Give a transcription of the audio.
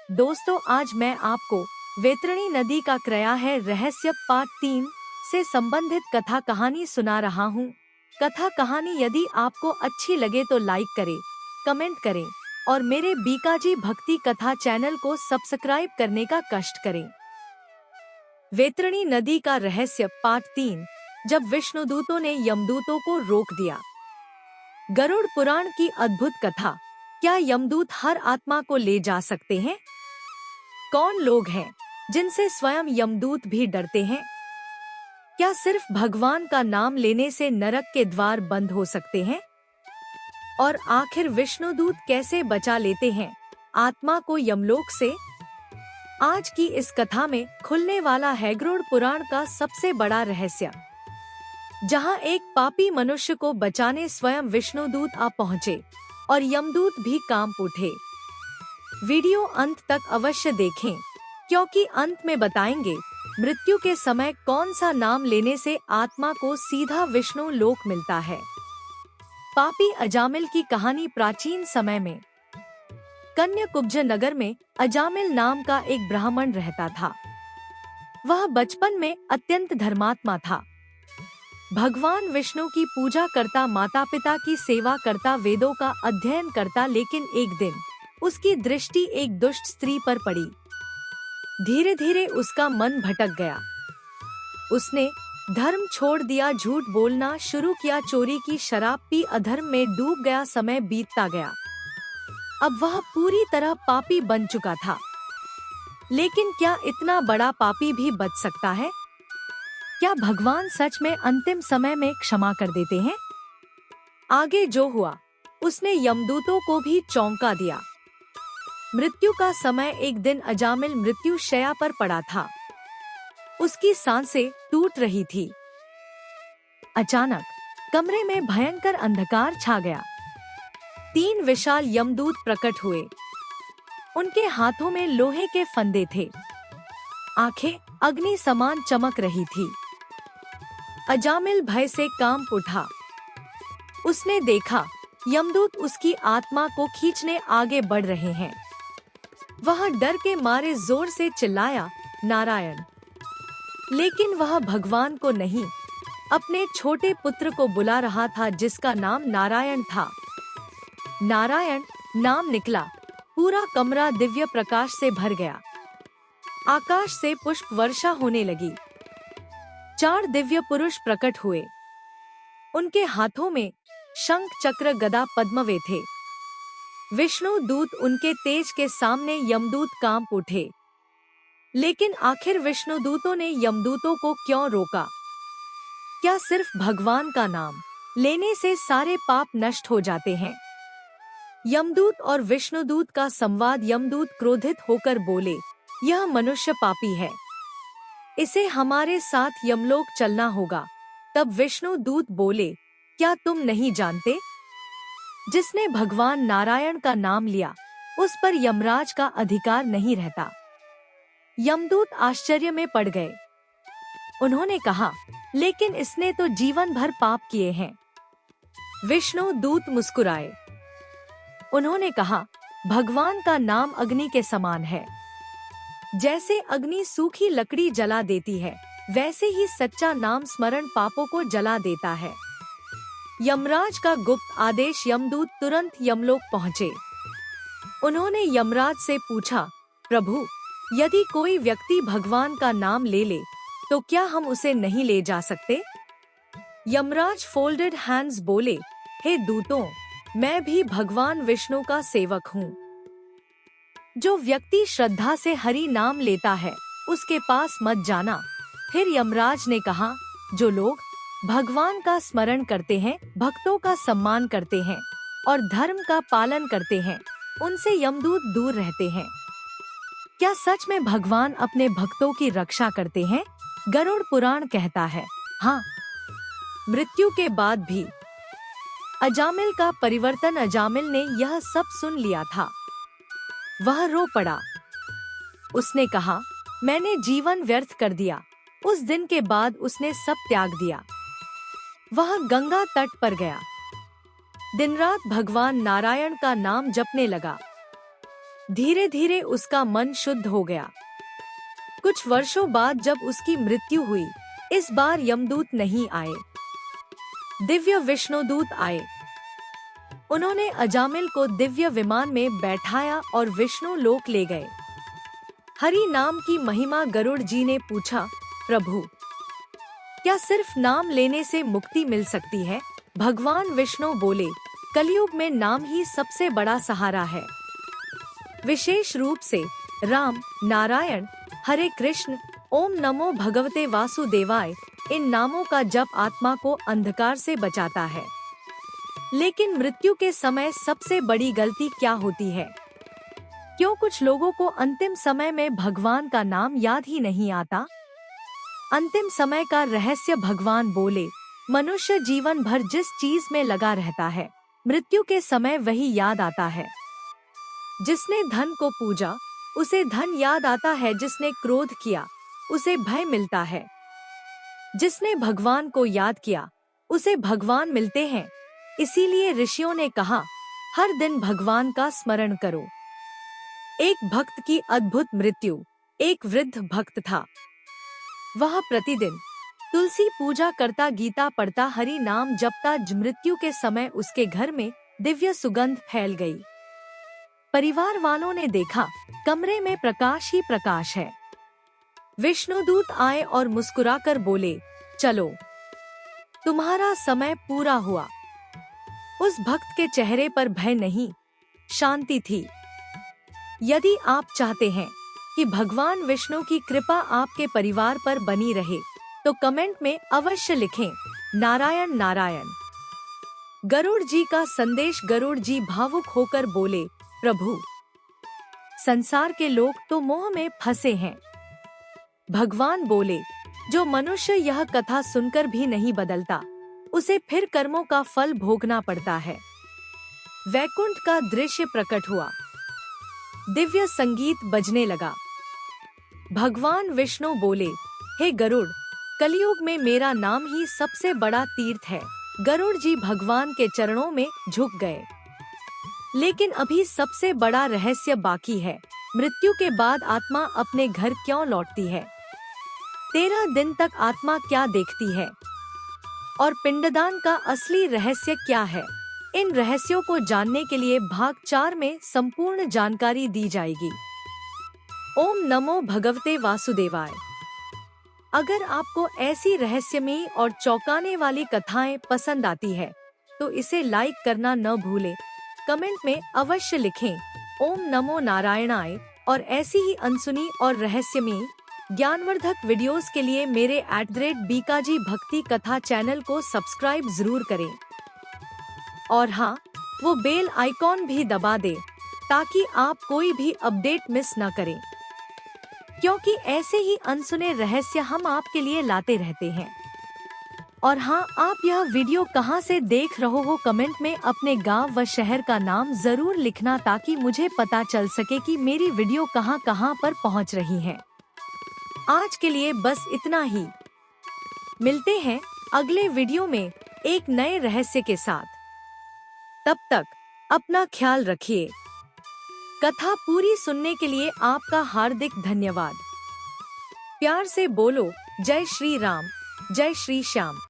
दोस्तों, आज मैं आपको वैतरणी नदी का क्रया है रहस्य पार्ट 3 से संबंधित कथा कहानी सुना रहा हूँ। कथा कहानी यदि आपको अच्छी लगे तो लाइक करें, कमेंट करें और मेरे बीकाजी भक्ति कथा चैनल को सब्सक्राइब करने का कष्ट करें। वैतरणी नदी का रहस्य पार्ट 3। जब विष्णुदूतों ने यमदूतों को रोक दिया। गरुड़ पुराण की अद्भुत कथा। क्या यमदूत हर आत्मा को ले जा सकते हैं? कौन लोग हैं जिनसे स्वयं यमदूत भी डरते हैं? क्या सिर्फ भगवान का नाम लेने से नरक के द्वार बंद हो सकते हैं? और आखिर विष्णुदूत कैसे बचा लेते हैं आत्मा को यमलोक से? आज की इस कथा में खुलने वाला है गरुड़ पुराण का सबसे बड़ा रहस्य, जहां एक पापी मनुष्य को बचाने स्वयं विष्णुदूत आ पहुंचे और यमदूत भी कांप उठे। वीडियो अंत तक अवश्य देखें, क्योंकि अंत में बताएंगे मृत्यु के समय कौन सा नाम लेने से आत्मा को सीधा विष्णु लोक मिलता है। पापी अजामिल की कहानी। प्राचीन समय में कन्याकुब्ज नगर में अजामिल नाम का एक ब्राह्मण रहता था। वह बचपन में अत्यंत धर्मात्मा था। भगवान विष्णु की पूजा करता, माता पिता की सेवा करता, वेदों का अध्ययन करता, लेकिन एक दिन उसकी दृष्टि एक दुष्ट स्त्री पर पड़ी। धीरे धीरे उसका मन भटक गया। उसने धर्म छोड़ दिया, झूठ बोलना शुरू किया, चोरी की, शराब पी, अधर्म में डूब गया। समय बीतता गया। अब वह पूरी तरह पापी बन चुका था। लेकिन क्या इतना बड़ा पापी भी बच सकता है? क्या भगवान सच में अंतिम समय में क्षमा कर देते हैं? आगे जो हुआ उसने यमदूतों को भी चौंका दिया। मृत्यु का समय। एक दिन अजामिल मृत्यु शैया पर पड़ा था। उसकी सांसें टूट रही थी। अचानक कमरे में भयंकर अंधकार छा गया। 3 विशाल यमदूत प्रकट हुए। उनके हाथों में लोहे के फंदे थे। आंखें अग्नि समान चमक रही थी। अजामिल भय से कांप उठा। उसने देखा यमदूत उसकी आत्मा को खींचने आगे बढ़ रहे हैं। वह डर के मारे जोर से चिल्लाया, नारायण! लेकिन वह भगवान को नहीं, अपने छोटे पुत्र को बुला रहा था, जिसका नाम नारायण था। नारायण नाम निकला, पूरा कमरा दिव्य प्रकाश से भर गया। आकाश से पुष्प वर्षा होने लगी। 4 दिव्य पुरुष प्रकट हुए। उनके हाथों में शंख, चक्र, गदा, पद्मवे थे। विष्णु दूत उनके तेज के सामने यमदूत कांप उठे। लेकिन आखिर विष्णुदूतों ने यमदूतों को क्यों रोका? क्या सिर्फ भगवान का नाम लेने से सारे पाप नष्ट हो जाते हैं? यमदूत और विष्णुदूत का संवाद। यमदूत क्रोधित होकर बोले, यह मनुष्य पापी है, इसे हमारे साथ यमलोक चलना होगा। तब विष्णुदूत बोले, क्या तुम नहीं जानते, जिसने भगवान नारायण का नाम लिया उस पर यमराज का अधिकार नहीं रहता। यमदूत आश्चर्य में पड़ गए। उन्होंने कहा, लेकिन इसने तो जीवन भर पाप किए हैं। विष्णु दूत मुस्कुराए। उन्होंने कहा, भगवान का नाम अग्नि के समान है। जैसे अग्नि सूखी लकड़ी जला देती है, वैसे ही सच्चा नाम स्मरण पापों को जला देता है। यमराज का गुप्त आदेश। यमदूत तुरंत यमलोक पहुँचे। उन्होंने यमराज से पूछा, प्रभु, यदि कोई व्यक्ति भगवान का नाम ले ले तो क्या हम उसे नहीं ले जा सकते? यमराज फोल्डेड हैंड्स बोले, हे दूतों, मैं भी भगवान विष्णु का सेवक हूँ। जो व्यक्ति श्रद्धा से हरि नाम लेता है उसके पास मत जाना। फिर यमराज ने कहा, जो लोग भगवान का स्मरण करते हैं, भक्तों का सम्मान करते हैं और धर्म का पालन करते हैं, उनसे यमदूत दूर रहते हैं। क्या सच में भगवान अपने भक्तों की रक्षा करते हैं? गरुड़ पुराण कहता है, हाँ, मृत्यु के बाद भी। अजामिल का परिवर्तन। अजामिल ने यह सब सुन लिया था। वह रो पड़ा। उसने कहा, मैंने जीवन व्यर्थ कर दिया। उस दिन के बाद उसने सब त्याग दिया। वह गंगा तट पर गया। दिन रात भगवान नारायण का नाम जपने लगा। धीरे धीरे उसका मन शुद्ध हो गया। कुछ वर्षों बाद जब उसकी मृत्यु हुई, इस बार यमदूत नहीं आए, दिव्य विष्णुदूत आए। उन्होंने अजामिल को दिव्य विमान में बैठाया और विष्णु लोक ले गए। हरि नाम की महिमा गरुड़ जी ने पूछा, प्रभु, क्या सिर्फ नाम लेने से मुक्ति मिल सकती है? भगवान विष्णु बोले, कलयुग में नाम ही सबसे बड़ा सहारा है। विशेष रूप से राम, नारायण, हरे कृष्ण, ओम नमो भगवते वासुदेवाय, इन नामों का जप आत्मा को अंधकार से बचाता है। लेकिन मृत्यु के समय सबसे बड़ी गलती क्या होती है? क्यों कुछ लोगों को अंतिम समय में भगवान का नाम याद ही नहीं आता? अंतिम समय का रहस्य भगवान बोले, मनुष्य जीवन भर जिस चीज में लगा रहता है, मृत्यु के समय वही याद आता है। जिसने धन को पूजा, उसे धन याद आता है। जिसने क्रोध किया, उसे भय मिलता है। जिसने भगवान को याद किया, उसे भगवान मिलते हैं। इसीलिए ऋषियों ने कहा, हर दिन भगवान का स्मरण करो। एक भक्त की अद्भुत मृत्यु। एक वृद्ध भक्त था। वह प्रतिदिन तुलसी पूजा करता, गीता पढ़ता, हरि नाम जपता। मृत्यु के समय उसके घर में दिव्य सुगंध फैल गई। परिवार वालों ने देखा, कमरे में प्रकाश ही प्रकाश है। विष्णुदूत आए और मुस्कुराकर बोले, चलो, तुम्हारा समय पूरा हुआ। उस भक्त के चेहरे पर भय नहीं, शांति थी। यदि आप चाहते हैं कि भगवान विष्णु की कृपा आपके परिवार पर बनी रहे, तो कमेंट में अवश्य लिखें, नारायण नारायण। गरुड़ जी का संदेश। गरुड़ जी भावुक होकर बोले, प्रभु, संसार के लोग तो मोह में फंसे हैं। भगवान बोले, जो मनुष्य यह कथा सुनकर भी नहीं बदलता, उसे फिर कर्मों का फल भोगना पड़ता है। वैकुंठ का दृश्य प्रकट हुआ। दिव्य संगीत बजने लगा। भगवान विष्णु बोले, हे गरुड़, कलयुग में मेरा नाम ही सबसे बड़ा तीर्थ है। गरुड़ जी भगवान के चरणों में झुक गए। लेकिन अभी सबसे बड़ा रहस्य बाकी है। मृत्यु के बाद आत्मा अपने घर क्यों लौटती है? 13 दिन तक आत्मा क्या देखती है? और पिंडदान का असली रहस्य क्या है? इन रहस्यों को जानने के लिए भाग 4 में संपूर्ण जानकारी दी जाएगी। ओम नमो भगवते वासुदेवाय। अगर आपको ऐसी रहस्यमयी और चौंकाने वाली कथाएं पसंद आती है, तो इसे लाइक करना न भूलें। कमेंट में अवश्य लिखें, ओम नमो नारायणाय। और ऐसी ही अनसुनी और रहस्यमयी ज्ञानवर्धक वीडियोस के लिए मेरे @बीकाजी भक्ति कथा चैनल को सब्सक्राइब जरूर करें। और हाँ, वो बेल आइकॉन भी दबा दें, ताकि आप कोई भी अपडेट मिस न करें, क्योंकि ऐसे ही अनसुने रहस्य हम आपके लिए लाते रहते हैं। और हाँ, आप यह वीडियो कहाँ से देख रहे हो, कमेंट में अपने गांव व शहर का नाम जरूर लिखना, ताकि मुझे पता चल सके कि मेरी वीडियो कहाँ कहाँ पर पहुँच रही है। आज के लिए बस इतना ही। मिलते हैं अगले वीडियो में एक नए रहस्य के साथ। तब तक अपना ख्याल रखिए। कथा पूरी सुनने के लिए आपका हार्दिक धन्यवाद। प्यार से बोलो, जय श्री राम, जय श्री श्याम।